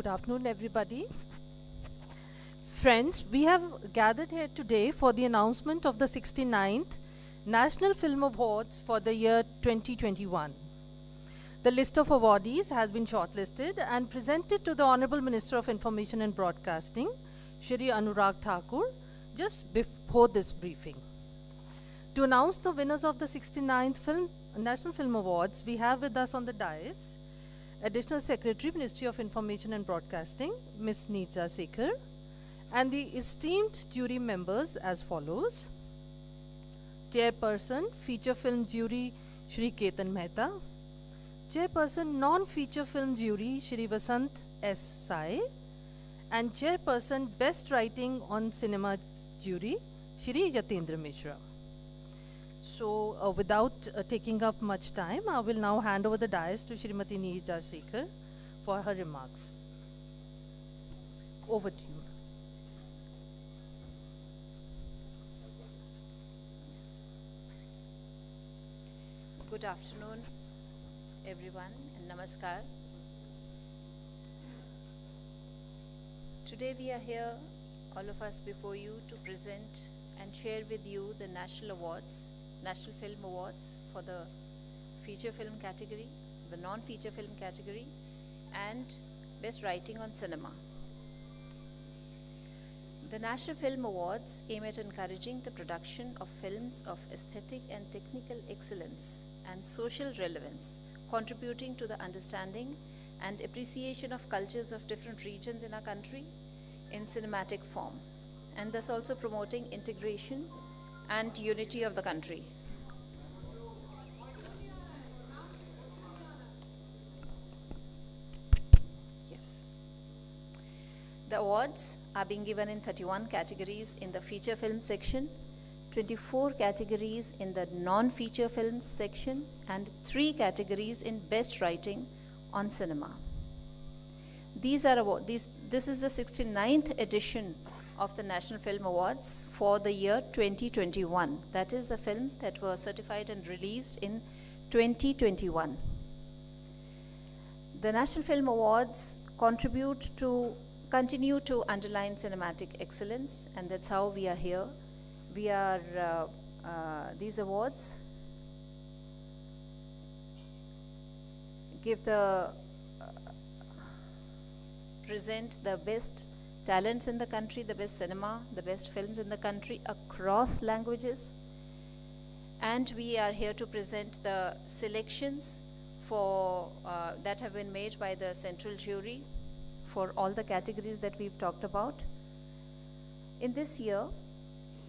Good afternoon, everybody. Friends, we have gathered here today for the announcement of the 69th National Film Awards for the year 2021. The list of awardees has been shortlisted and presented to the Honorable Minister of Information and Broadcasting, Shri Anurag Thakur, just before this briefing. To announce the winners of the 69th National Film Awards, we have with us on the dais Additional Secretary, Ministry of Information and Broadcasting, Ms. Neerja Sekhar, and the esteemed jury members as follows. Chairperson, Feature Film Jury, Shri Ketan Mehta. Chairperson, Non-Feature Film Jury, Shri Vasant S. Sai. And Chairperson, Best Writing on Cinema Jury, Shri Yatendra Mishra. So, without taking up much time, I will now hand over the dais to Shrimati Neerja Sekhar for her remarks. Over to you. Good afternoon, everyone, and namaskar. Today we are here, all of us before you, to present and share with you the National Film Awards for the feature film category, the non-feature film category, and Best Writing on Cinema. The National Film Awards aim at encouraging the production of films of aesthetic and technical excellence and social relevance, contributing to the understanding and appreciation of cultures of different regions in our country in cinematic form, and thus also promoting integration and unity of the country. Yes. The awards are being given in 31 categories in the feature film section, 24 categories in the non-feature films section, and 3 categories in Best Writing on Cinema. This is the 69th edition of the National Film Awards for the year 2021. That is the films that were certified and released in 2021. The National Film Awards continue to underline cinematic excellence, and that's how we are here. These awards present the best talents in the country, the best cinema, the best films in the country across languages. And we are here to present the selections that have been made by the central jury for all the categories that we've talked about. In this year,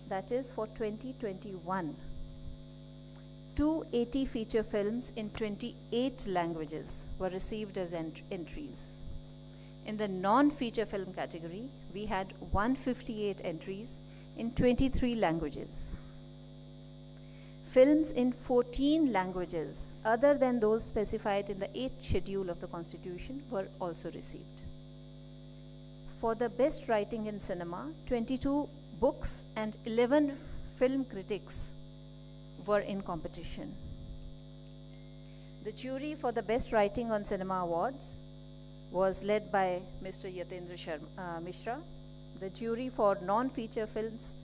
that is for 2021, 280 feature films in 28 languages were received as entries. In the non-feature film category, we had 158 entries in 23 languages. Films in 14 languages, other than those specified in the 8th schedule of the Constitution, were also received. For the Best Writing in Cinema, 22 books and 11 film critics were in competition. The jury for the Best Writing on Cinema Awards was led by Mr. Yatendra Mishra. The jury for non-feature films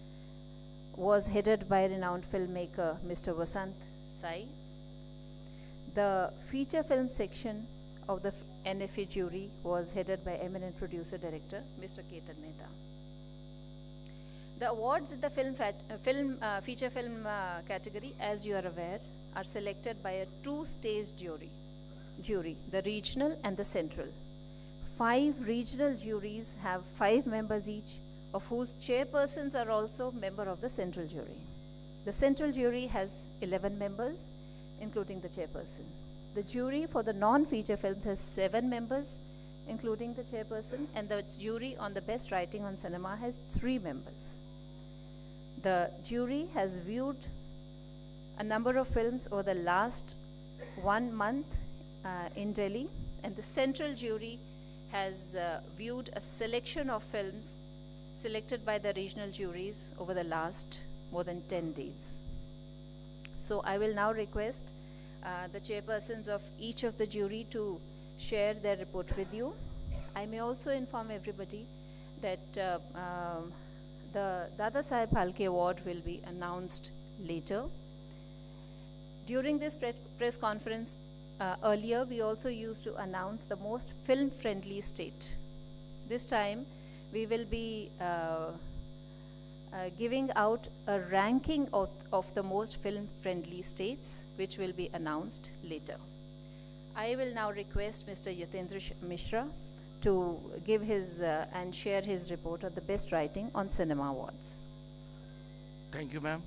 was headed by renowned filmmaker Mr. Vasant Sai. The feature film section of the NFA jury was headed by eminent producer-director Mr. Ketan Mehta. The awards in the feature film category, as you are aware, are selected by a 2-stage jury, the regional and the central. 5 regional juries have 5 members each, of whose chairpersons are also member of the central jury. The central jury has 11 members, including the chairperson. The jury for the non-feature films has 7 members, including the chairperson, and the jury on the Best Writing on Cinema has 3 members. The jury has viewed a number of films over the last 1 month in Delhi, and the central jury has viewed a selection of films selected by the regional juries over the last more than 10 days. So I will now request the chairpersons of each of the jury to share their report with you. I may also inform everybody that the Dada Saheb Phalke Award will be announced later. During this press conference earlier, we also used to announce the most film-friendly state. This time, we will be giving out a ranking of the most film-friendly states, which will be announced later. I will now request Mr. Yatindra Mishra to give his and share his report on the best writing on cinema awards. Thank you, ma'am.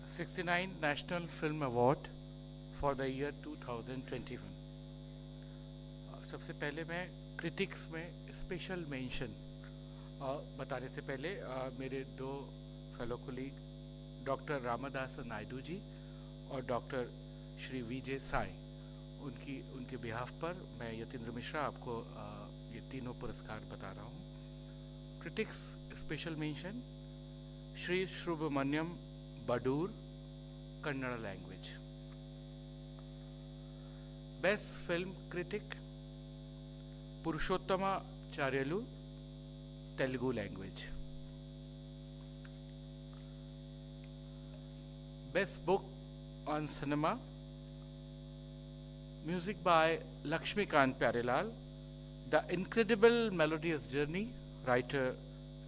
69 National Film Award for the year 2021. सबसे पहले मैं critics में special mention बताने से पहले मेरे दो fellow colleague doctor Ramdas Naidu ji और डॉक्टर श्री विजय साई उनके बिहाफ पर मैं यतीन्द्र मिश्रा आपको ये तीनों पुरस्कार बता रहा हूँ। Critics special mention Shri Subramanyam Badur, Kannada language. Best film critic Purushothamacharyulu, Telugu language. Best book on cinema music by Lakshmikant Pyarelal, The Incredible Melodious Journey, writer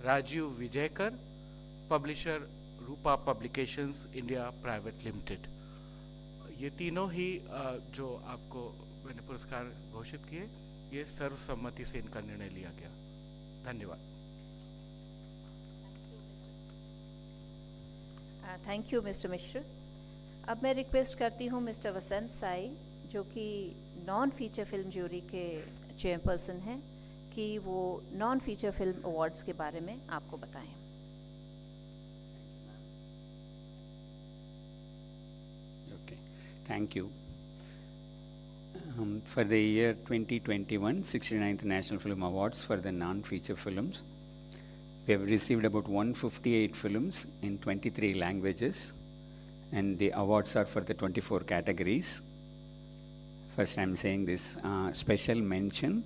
Rajiv Vijayakar, publisher Rupa Publications India Private Limited. ये तीनों ही जो आपको मैंने पुरस्कार घोषित किए, ये सर्वसम्मति से इनका निर्णय लिया गया। धन्यवाद। थैंक यू मिस्टर मिश्र। अब मैं रिक्वेस्ट करती हूँ मिस्टर वसंत साई, जो कि नॉन फीचर फिल्म ज्यूरी के चेयरपर्सन हैं, कि वो नॉन फीचर फिल्म अवार्ड्स के बारे में आपको बताएं। Okay, thank you. For the year 2021, 69th National Film Awards for the non-feature films, we have received about 158 films in 23 languages, and the awards are for the 24 categories. First, I'm saying this special mention.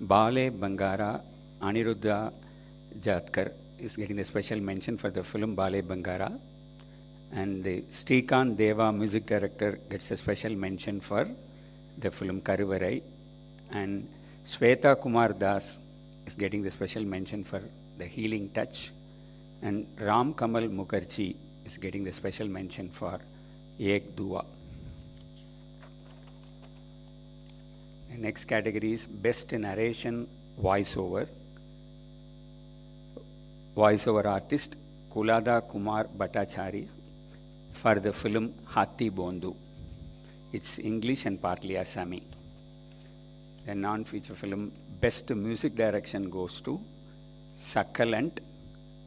Bale Bangara Aniruddha Jatkar is getting the special mention for the film Bale Bangara. And the Srikanth Deva, music director, gets a special mention for the film Karuvarai. And Sweta Kumar Das is getting the special mention for The Healing Touch. And Ram Kamal Mukherjee is getting the special mention for Ek Dua. The next category is Best Narration Voiceover. Voiceover artist Kulada Kumar Bhattacharya for the film Hathi Bondu. It's English and partly Assami. The non-feature film Best Music Direction goes to Succulent.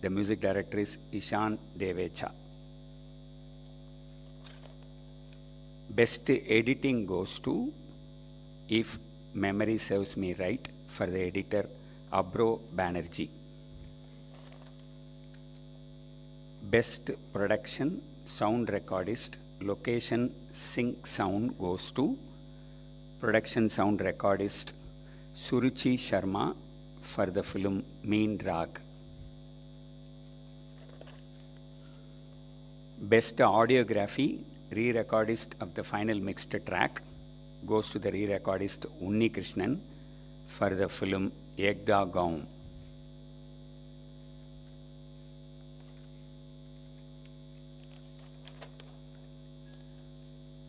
The music director is Ishan Devecha. Best Editing goes to If Memory Serves Me Right for the editor Abro Banerjee. Best Production Sound Recordist Location Sync Sound goes to Production Sound Recordist Suruchi Sharma for the film Mean Rag. Best Audiography Re-recordist of the final mixed track goes to the re-recordist Unni Krishnan for the film Ekda Gaum.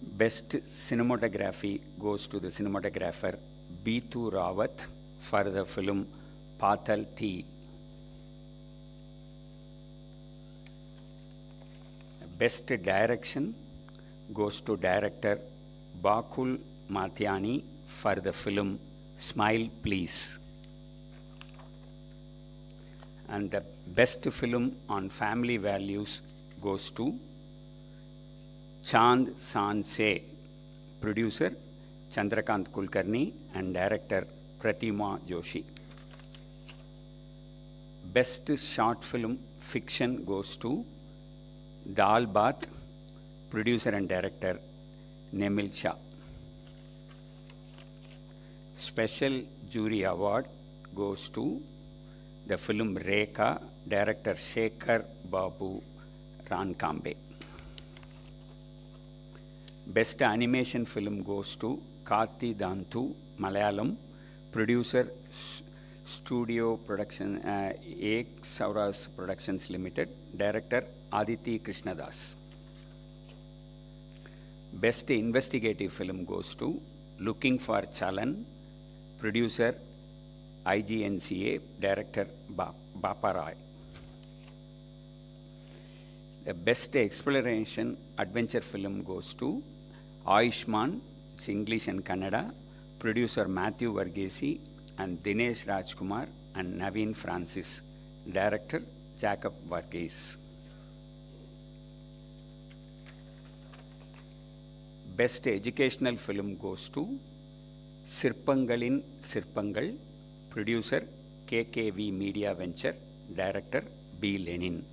Best Cinematography goes to the cinematographer Beetu Rawat for the film Patal T. Best Direction goes to director Bakul Mathyani for the film Smile Please. And the best film on family values goes to Chand San Se, producer Chandrakant Kulkarni and director Pratima Joshi. Best short film fiction goes to Dal Baat, producer and director Nemil Shah. special jury award goes to the film Rekha, director Shekhar Babu Rankambe. Best animation film goes to Kathi Dantu, Malayalam, producer Studio Production, Ek Sauras Productions Limited, director Aditi Krishnadas. Best investigative film goes to Looking for Chalan, producer IGNCA, director Bapa Rai. The best exploration adventure film goes to Ayushman, it's English and Kannada, producer Matthew Varghese and Dinesh Rajkumar and Naveen Francis, director Jacob Varghese. Best educational film goes to Sirpangalin Sirpangal, producer KKV Media Venture, director B. Lenin.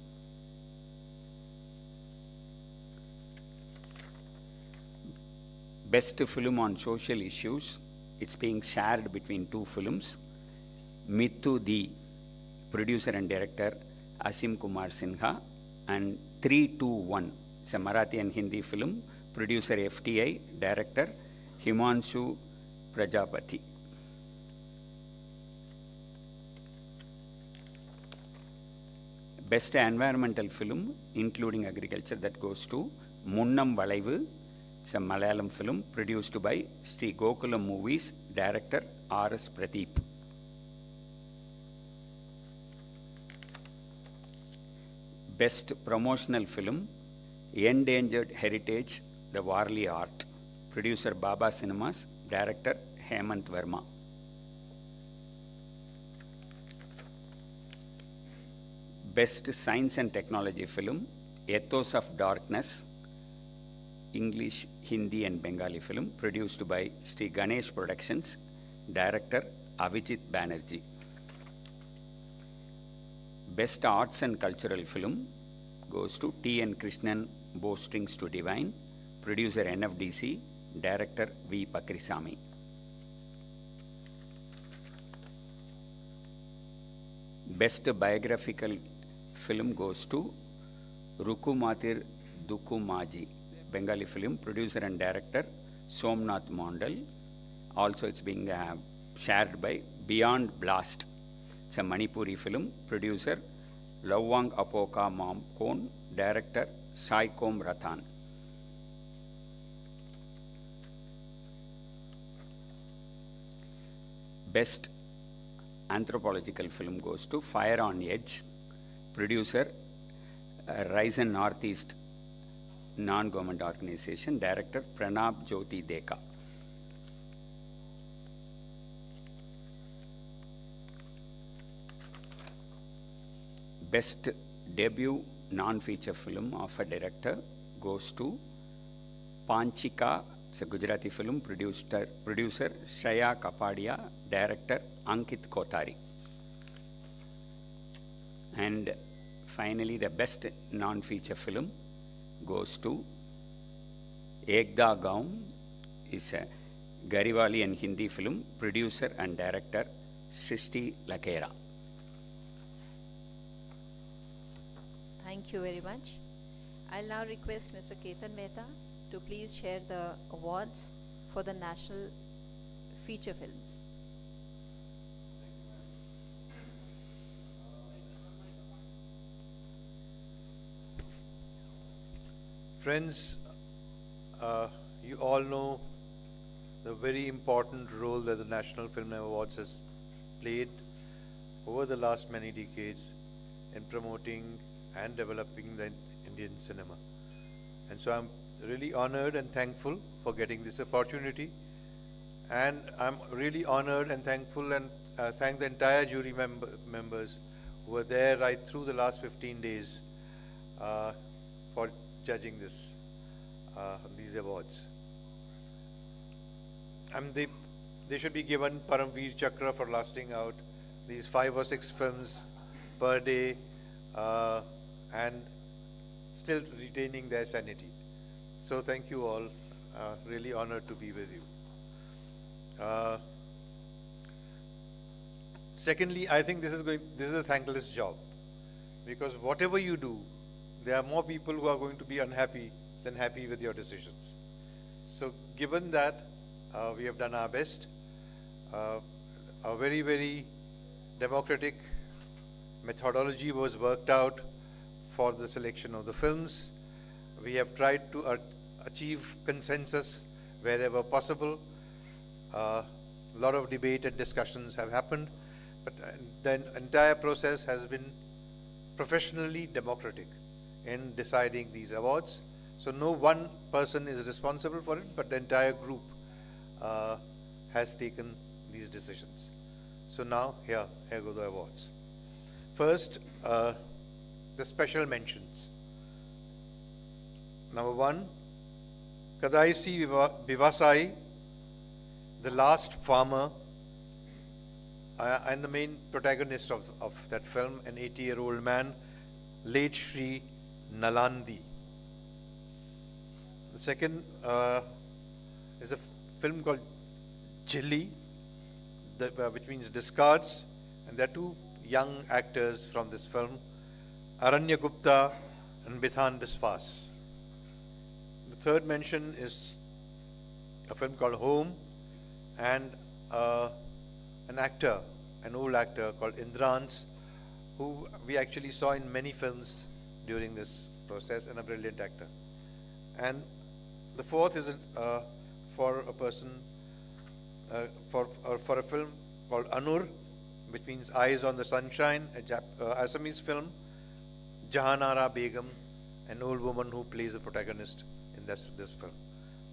Best film on social issues, it's being shared between two films. Mithu Di, producer and director Asim Kumar Sinha, and 321, it's a Marathi and Hindi film, producer FTI, director Himanshu Prajapati. Best environmental film, including agriculture, that goes to Munnam Valaivu, it's a Malayalam film produced by Sri Gokulam Movies, director R.S. Pradeep. Best promotional film, Endangered Heritage, The Warli Art, producer Baba Cinemas, director Hemant Verma. Best Science and Technology film, Ethos of Darkness, English, Hindi and Bengali film, produced by Sri Ganesh Productions, director Avijit Banerjee. Best Arts and Cultural film goes to T.N. Krishnan, Bowstrings to Divine, producer NFDC, director V. Pakrisamy. Best Biographical film goes to Rukumatir Dukumaji, Bengali film, producer and director Somnath Mondal. Also it's being shared by Beyond Blast. It's a Manipuri film, producer Lawang Apoka Mamkon, director Saikom Ratan. Best anthropological film goes to Fire on Edge, producer Ryzen Northeast non-government organization, director Pranab Jyoti Deka. Best debut non-feature film of a director goes to Panchika, it's a Gujarati film, producer Shreya Kapadia, director Ankit Kothari. And finally, the best non-feature film goes to Ekda Gaon, is a Garhwali and Hindi film, producer and director Srishti Lakera. Thank you very much. I'll now request Mr. Ketan Mehta to please share the awards for the national feature films. Friends, you all know the very important role that the National Film Awards has played over the last many decades in promoting and developing the Indian cinema. And so I'm really honored and thankful for getting this opportunity. And I'm really honored and thankful and thank the entire jury members who were there right through the last 15 days for judging these awards. They should be given Paramveer Chakra for lasting out these 5 or 6 films per day and still retaining their sanity. So thank you all. Really honored to be with you. Secondly, I think this is a thankless job, because whatever you do, there are more people who are going to be unhappy than happy with your decisions. So given that, we have done our best. A very, very democratic methodology was worked out for the selection of the films. We have tried to achieve consensus wherever possible. A lot of debate and discussions have happened, but the entire process has been professionally democratic in deciding these awards. So no one person is responsible for it, but the entire group has taken these decisions. So now here go the awards. First, the special mentions. Number 1, Kadaisi Vivasai, The Last Farmer, and the main protagonist of that film, an 80-year-old man, late Shri Nalandi. The second is a film called Chilli, which means discards, and there are 2 young actors from this film, Aranya Gupta and Bithan Biswas. The third mention is a film called Home, and an old actor called Indrans, who we actually saw in many films during this process, and a brilliant actor. And the fourth is for a person, for a film called Anur, which means Eyes on the Sunshine, a Assamese film. Jahanara Begum, an old woman who plays a protagonist in this film.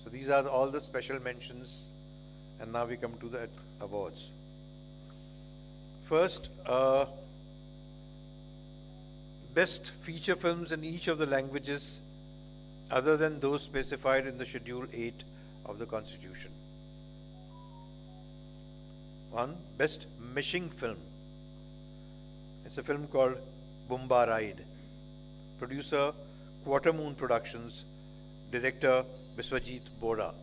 So these are all the special mentions, and now we come to the awards. First, best feature films in each of the languages other than those specified in the Schedule 8 of the Constitution. 1, best mishing film. It's a film called Bumba Ride. Producer, Quarter Moon Productions. Director, Biswajit Bora.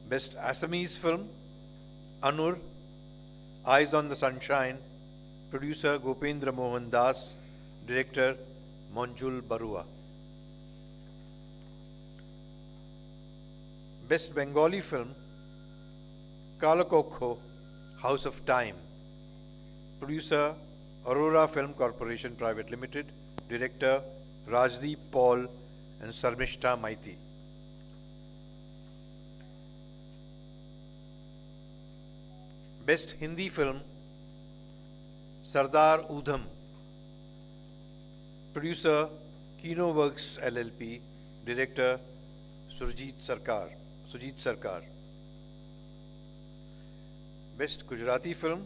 Best Assamese film, Anur, Eyes on the Sunshine. Producer, Gopendra Mohan Das. Director, Monjul Barua. Best Bengali film, Kalakokho, House of Time. Producer, Aurora Film Corporation Private Limited. Director, Rajdeep Paul and Sarmishta Maiti. Best Hindi film, Sardar Udham. Producer, Kino Works LLP. Director, Surjit Sarkar. Best Gujarati film,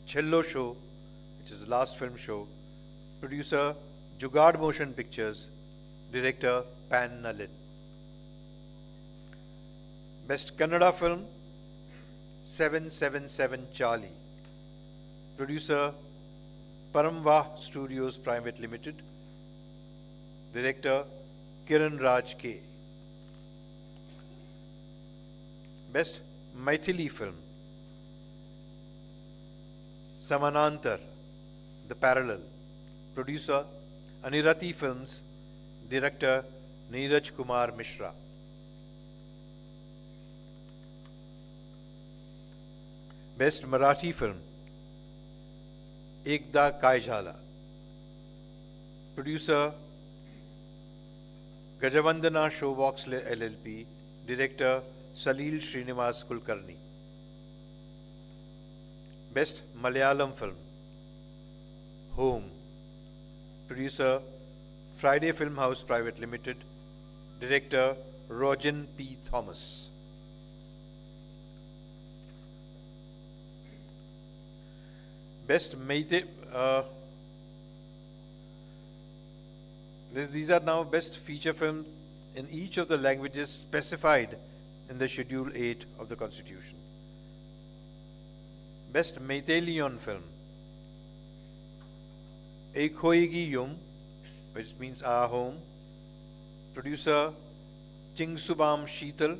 Chello Show, which is the last film show. Producer, Jugaad Motion Pictures. Director, Pan Nalin. Best Kannada film, 777 Charlie. Producer, Paramvah Studios Private Limited. Director, Kiran Raj K. Best Maithili film, Samanantar, The Parallel. Producer, Anirati Films. Director, Neeraj Kumar Mishra. Best Marathi film, Ekda Kai Jhala. Producer, Gajavandana Showbox LLP. Director, Salil Srinivas Kulkarni. Best Malayalam film, Home. Producer, Friday Film House Private Limited. Director, Rojan P. Thomas. Best Meitei. These are now best feature films in each of the languages specified in the Schedule 8 of the Constitution. Best Meitei film, Ek Hoegi Yum, which means Our Home. Producer, Chingsubam Sheetal.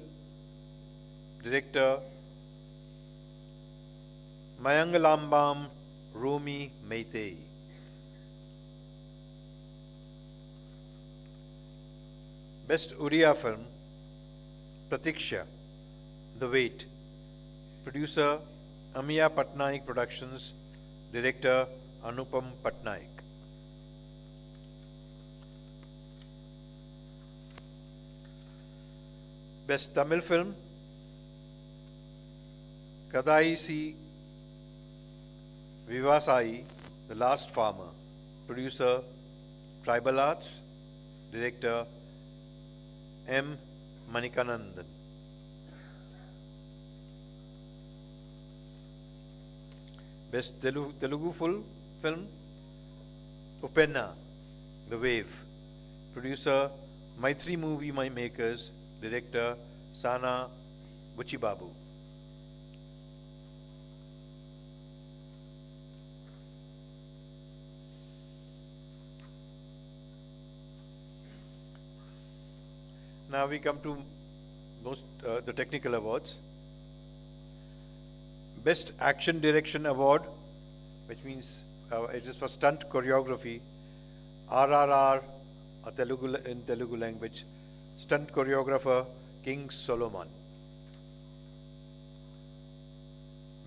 Director Mayangalambam Romi Meitei. Best Uriya film, Pratiksha, The Wait. Producer Amiya Patnaik Productions. Director Anupam Patnaik. Best Tamil film, Kadai Si Vivasai, The Last Farmer. Producer Tribal Arts. Director M. Manikanandan. Best Telugu full film, Upenna, The Wave. Producer Maitri Movie Makers. Director Sana Buchibabu. Now we come to the technical awards. Best Action Direction Award, which means it is for stunt choreography. RRR, in Telugu language. Stunt choreographer King Solomon.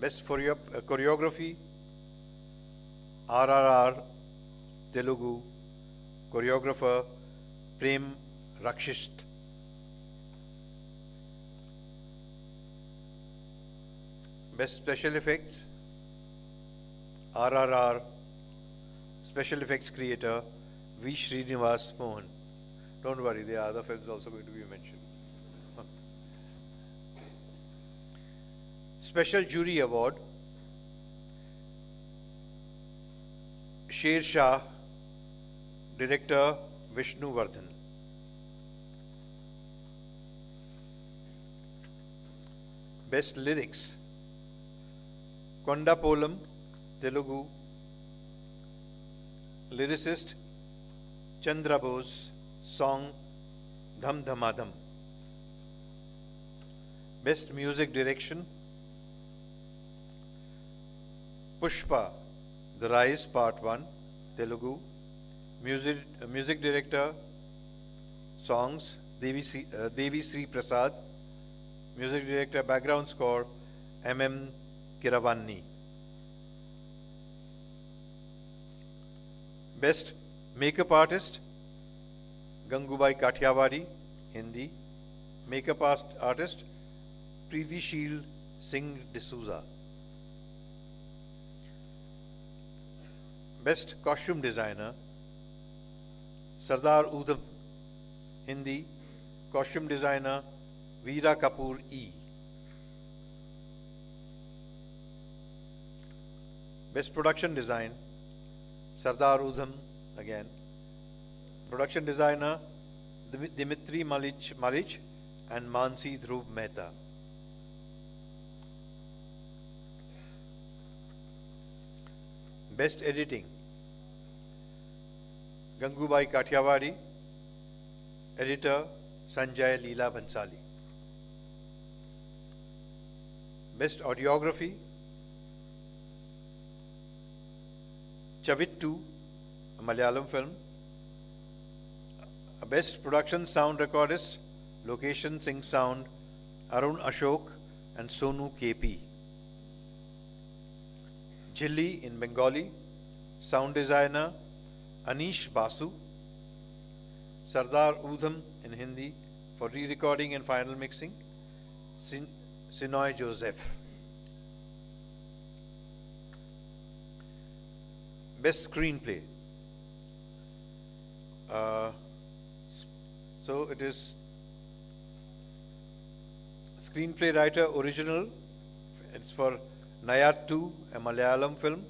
Best choreography, RRR, Telugu. Choreographer Prem Rakshist. Best Special Effects, RRR. Special Effects Creator V. Srinivas Mohan. Don't worry, there are other films also going to be mentioned. Special Jury Award, Sher Shah. Director Vishnu Vardhan. Best Lyrics, Konda Polam, Telugu. Lyricist Chandra Bose. Song Dham Dhamadham. Best Music Direction, Pushpa, The Rise Part 1, Telugu. Music Director, Songs, Devi Sri Prasad. Music Director, Background Score, M.M. Kiravanni. Best Makeup Artist, Gangubai Kathiawadi, Hindi. Makeup Artist, Preeti Sheel Singh D'Souza. Best Costume Designer, Sardar Udham, Hindi. Costume Designer, Veera Kapoor E. Best Production Design, Sardar Udham again. Production Designer, Dimitri Malich and Mansi Dhruv Mehta. Best Editing, Gangubai Kathiawadi. Editor, Sanjay Leela Bhansali. Best Audiography, Chavittu, a Malayalam film. Best Production Sound Recordist, Location Sing Sound, Arun Ashok and Sonu KP. Jilli in Bengali. Sound Designer, Anish Basu. Sardar Udham in Hindi for re-recording and final mixing, Sinoy Joseph. Best Screenplay. So it is screenplay writer original. It's for Nayattu, a Malayalam film,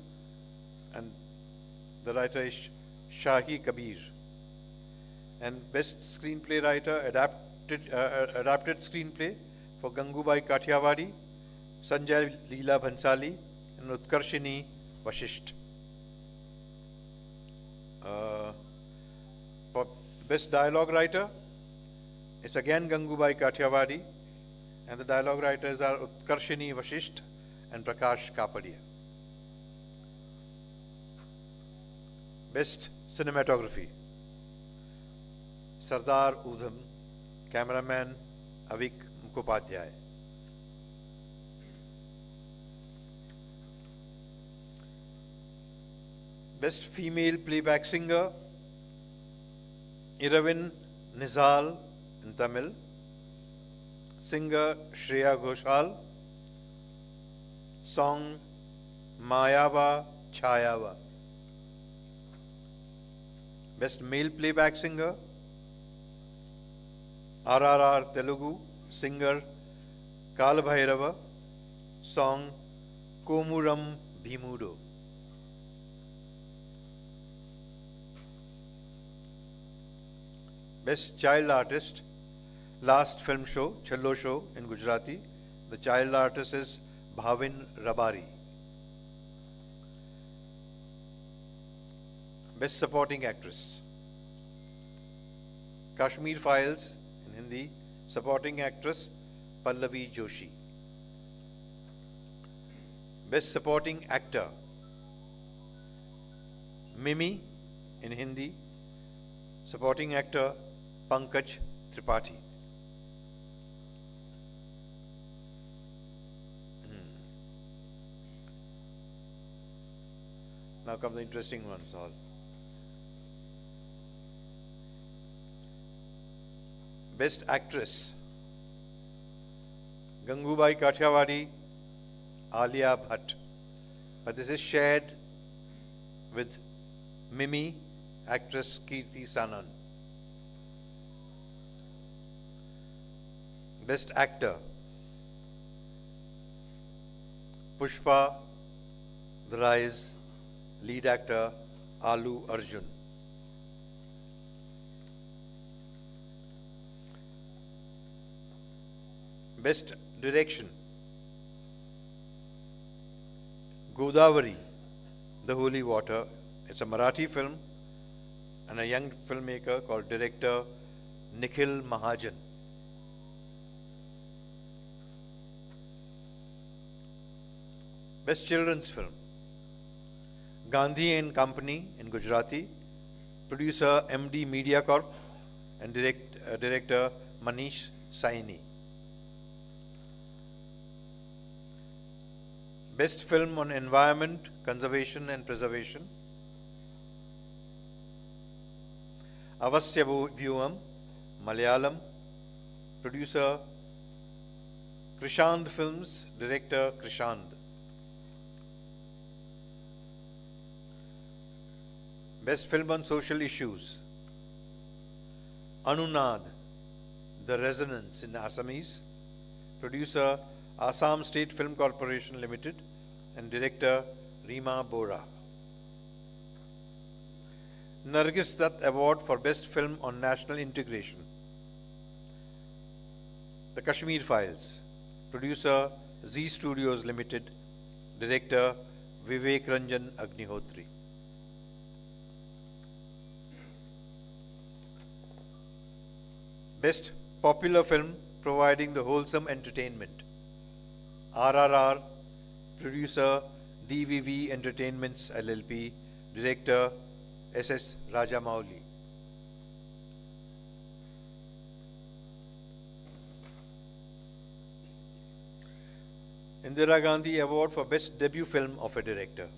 and the writer is Shahi Kabir. And best screenplay writer adapted screenplay for Gangubai Kathiawadi, Sanjay Leela Bhansali, and Utkarshini Vashisht. For best dialogue writer, it's again Gangubai Kathiawadi, And the dialogue writers are Utkarshini Vashisht and Prakash Kapadia. Best Cinematography, Sardar Udham, cameraman Avik Mukhopadhyay. Best Female Playback Singer, Iravin Nizal in Tamil, singer Shreya Ghoshal, song Mayava Chayava. Best Male Playback Singer, RRR Telugu, singer Kalabhairava, song Komuram Bhimudo. Best Child Artist, last film show, Chello Show in Gujarati. The child artist is Bhavin Rabari. Best Supporting Actress, Kashmir Files in Hindi, Supporting Actress Pallavi Joshi. Best Supporting Actor, Mimi in Hindi, Supporting Actor Pankaj Tripathi. Now come the interesting ones all. Best Actress, Gangubai Kathiawadi, Alia Bhatt. But this is shared with Mimi, actress Kriti Sanon. Best Actor, Pushpa, The Rise, lead actor Allu Arjun. Best Direction, Godavari, The Holy Water. It's a Marathi film and a young filmmaker called director Nikhil Mahajan. Best Children's Film, Gandhi and Company in Gujarati, producer MD Media Corp and director Manish Saini. Best Film on Environment, Conservation and Preservation, Avasya Vyuham, Malayalam, producer Krishand Films, director Krishand. Best Film on Social Issues, Anunad, The Resonance in Assamese, producer Assam State Film Corporation Limited and director Rima Bora. Nargis Dutt Award for Best Film on National Integration, The Kashmir Files, producer Z Studios Limited, director Vivek Ranjan Agnihotri. Best Popular Film providing the wholesome entertainment, RRR, producer DVV Entertainments LLP, director SS Rajamouli. Indira Gandhi Award for Best Debut Film of a Director,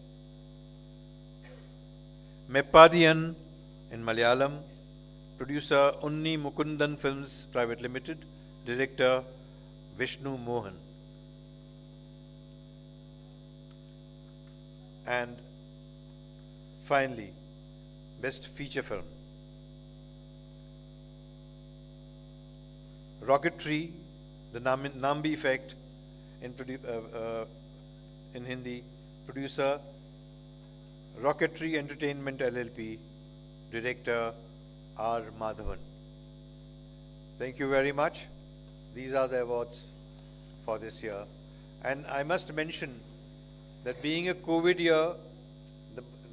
Meppadiyan in Malayalam, producer Unni Mukundan Films Private Limited, director Vishnu Mohan. And finally, Best Feature Film, Rocketry, The Nambi Effect in Hindi, producer Rocketry Entertainment LLP, director R. Madhavan. Thank you very much. These are the awards for this year. And I must mention that being a COVID year,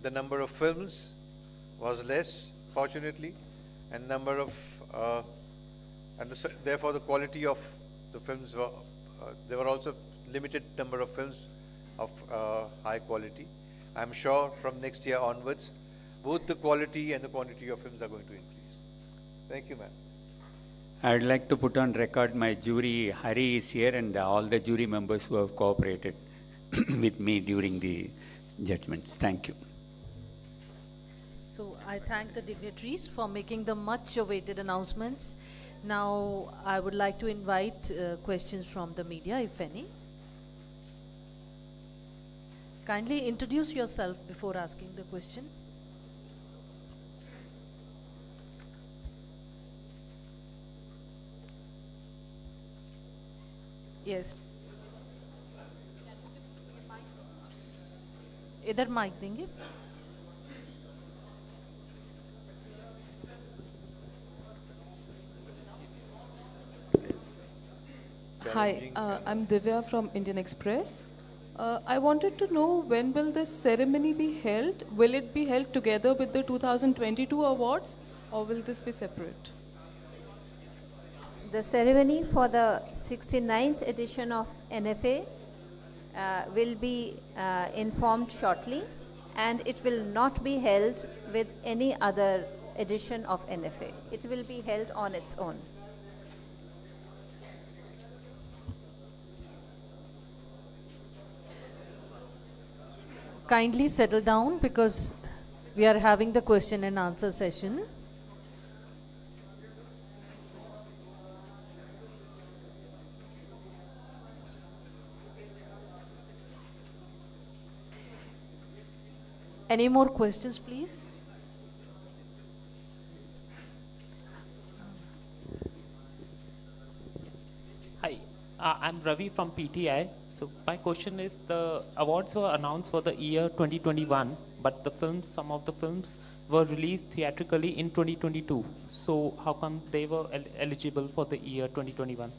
the number of films was less, fortunately, and therefore the quality of the films were there were also limited number of films of high quality. I'm sure from next year onwards, both the quality and the quantity of films are going to increase. Thank you, ma'am. I'd like to put on record my jury, Hari is here, and all the jury members who have cooperated with me during the judgments. Thank you. So I thank the dignitaries for making the much awaited announcements. Now I would like to invite questions from the media, if any. Kindly introduce yourself before asking the question. Yes. इधर mic देंगे. Hi, I'm Divya from Indian Express. I wanted to know, when will this ceremony be held? Will it be held together with the 2022 awards, or will this be separate? The ceremony for the 69th edition of NFA will be informed shortly, and it will not be held with any other edition of NFA. It will be held on its own. Kindly settle down because we are having the question and answer session. Any more questions, please? Hi, I'm Ravi from PTI. So my question is, the awards were announced for the year 2021, but the films, some of the films were released theatrically in 2022. So how come they were eligible for the year 2021?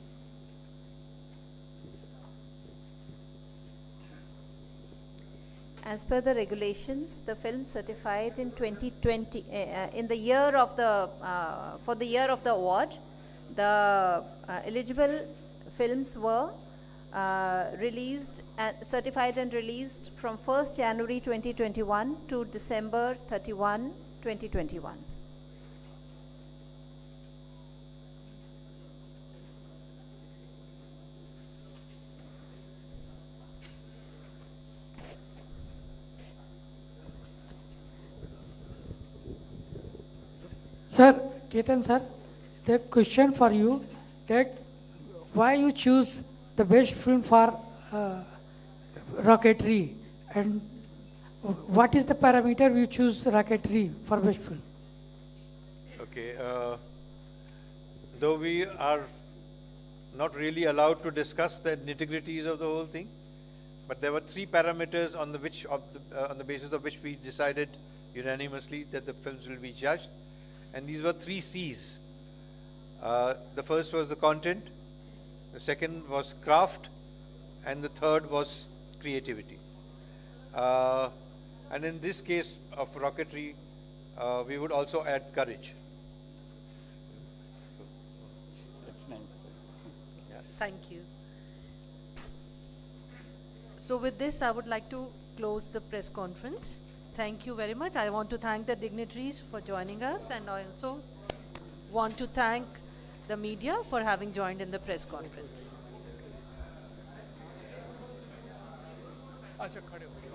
As per the regulations, the films certified in 2020, in the year of the, for the year of the award, the eligible films were released, certified and released from 1st January 2021 to December 31, 2021. Sir, Ketan sir, the question for you, that why you choose the best film for rocketry, and what is the parameter you choose rocketry for best film? Okay, though we are not really allowed to discuss the nitty-gritties of the whole thing, but there were three parameters on the on the basis of which we decided unanimously that the films will be judged, and these were 3 C's. The first was the content, the second was craft, and the third was creativity. And in this case of rocketry, we would also add courage. So, That's nice. yeah. Thank you. So with this, I would like to close the press conference. Thank you very much. I want to thank the dignitaries for joining us, and I also want to thank the media for having joined in the press conference. अच्छा खड़े हो